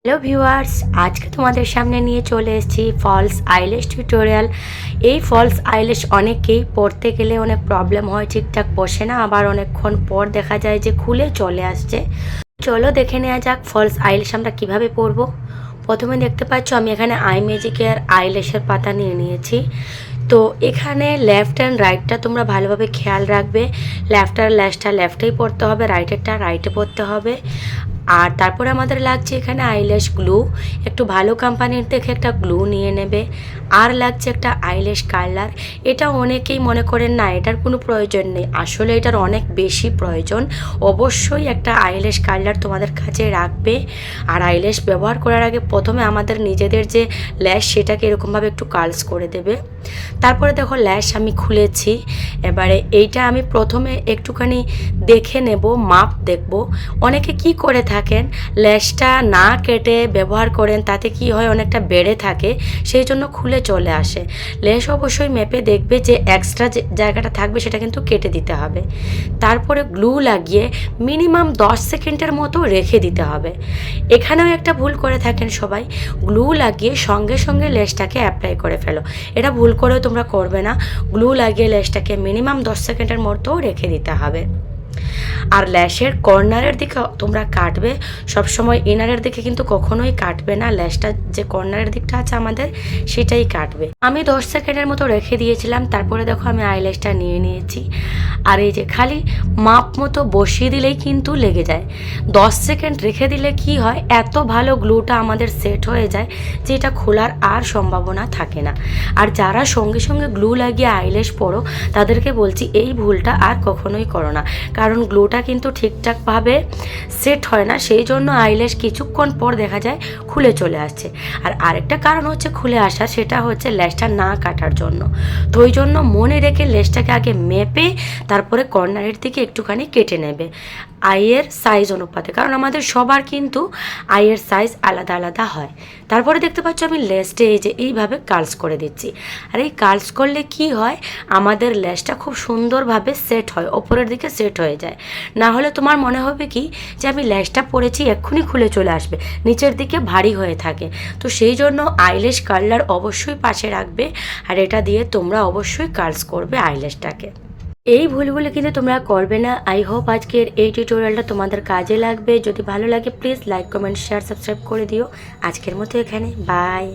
Hello viewers, আজকে তোমাদের সামনে নিয়ে চলে এসেছি ফলস আইল্যাশ টিউটোরিয়াল। এই ফলস আইল্যাশ অনেকেই পরতে গেলে অনেক প্রবলেম হয়, ঠিকঠাক বসে না, আবার অনেকক্ষণ পর দেখা যায় যে খুলে চলে আসছে। চলো দেখে নেওয়া যাক ফলস আইল্যাশ আমরা কীভাবে পরবো। প্রথমে দেখতে পাচ্ছ আমি এখানে আই ম্যাজিকের আইল্যাশের পাতা নিয়ে নিয়েছি। তো এখানে লেফট অ্যান্ড রাইটটা তোমরা ভালোভাবে খেয়াল রাখবে। লেফটার ল্যাশটা লেফটেই পরতে হবে, রাইটেরটা রাইটে পরতে হবে। আর তারপরে আমাদের লাগছে এখানে আইল্যাশ গ্লু, একটু ভালো কোম্পানির দেখে একটা গ্লু নিয়ে নেবে। আর লাগছে একটা আইল্যাশ কালার। এটা অনেকেই মনে করেন না এটার কোনো প্রয়োজন নেই, আসলে এটার অনেক বেশি প্রয়োজন। অবশ্যই একটা আইল্যাশ কালার তোমাদের কাছে রাখবে। আর আইল্যাশ ব্যবহার করার আগে প্রথমে আমাদের নিজেদের যে ল্যাশ সেটাকে এরকমভাবে একটু কার্লস করে দেবে। তারপরে দেখো ল্যাশ আমি খুলেছি। এবারে এইটা আমি প্রথমে একটুখানি দেখে নেব, মাপ দেখব। অনেকে কি করে থাকেন ল্যাশটা না কেটে ব্যবহার করেন, তাতে কি হয় অনেকটা বেড়ে থাকে, সেই জন্য খুলে চলে আসে। ল্যাশ অবশ্যই মেপে দেখবে যে এক্সট্রা যে জায়গাটা থাকবে সেটা কিন্তু কেটে দিতে হবে। তারপরে গ্লু লাগিয়ে মিনিমাম 10 সেকেন্ডের মতো রেখে দিতে হবে। এখানেও একটা ভুল করে থাকেন সবাই, গ্লু লাগিয়ে সঙ্গে সঙ্গে লেসটাকে অ্যাপ্লাই করে ফেলো। এটা ভুল করেও তোমরা করবে না। গ্লু লাগিয়ে লেসটাকে মিনিমাম 10 সেকেন্ডের মতো রেখে দিতে হবে। আর ল্যাশের কর্নারের দিকে তোমরা কাটবে, সবসময় ইনারের দিকে কিন্তু কখনোই কাটবে না। ল্যাশটা যে কর্নারের দিকটা আছে আমাদের সেটাই কাটবে। আমি 10 সেকেন্ডের মতো রেখে দিয়েছিলাম। তারপরে দেখো আমি আইল্যাশটা নিয়ে নিয়েছি। আর এই যে খালি মাপ মতো বসিয়ে দিলেই কিন্তু লেগে যায়। 10 সেকেন্ড রেখে দিলে কি হয়, এত ভালো গ্লুটা আমাদের সেট হয়ে যায় যে এটা খোলার আর সম্ভাবনা থাকে না। আর যারা সঙ্গে সঙ্গে গ্লু লাগিয়ে আইল্যাশ পরো তাদেরকে বলছি এই ভুলটা আর কখনোই করো না, কারণ গ্লুটা কিন্তু ঠিকঠাকভাবে সেট হয় না, সেই জন্য আইল্যাশ কিছুক্ষণ পর দেখা যায় খুলে চলে আসছে। আর আরেকটা কারণ হচ্ছে খুলে আসা, সেটা হচ্ছে লেসটা না কাটার জন্য। তো ওই জন্য মনে রেখে লেসটাকে আগে মেপে তারপরে কর্নারের দিকে একটুখানি কেটে নেবে আইয়ের সাইজ অনুপাতে, কারণ আমাদের সবার কিন্তু আইয়ের সাইজ আলাদা আলাদা হয়। তারপরে দেখতে পাচ্ছ আমি লেসটা এই যে এইভাবে কার্লস করে দিচ্ছি। আর এই কার্লস করলে কি হয়, আমাদের লেসটা খুব সুন্দরভাবে সেট হয়, ওপরের দিকে সেট হয়ে যায়। না হলে তোমার মনে হবে কি যে আমি লেসটা পরেছি এক্ষুনি খুলে চলে আসবে, নিচের দিকে ভারী হয়ে থাকে। তো সেই জন্য আইল্যাশ কার্লার অবশ্যই পাশে রাখবে, আর এটা দিয়ে তোমরা অবশ্যই কার্লস করবে আইল্যাশটাকে। এই ভুলগুলো কিন্তু তোমরা করবে না। আই হোপ আজকের এই টিউটোরিয়ালটা তোমাদের কাজে লাগবে। যদি ভালো লাগে please like, comment, share, subscribe করে দিও। আজকের মতো এখানে বাই।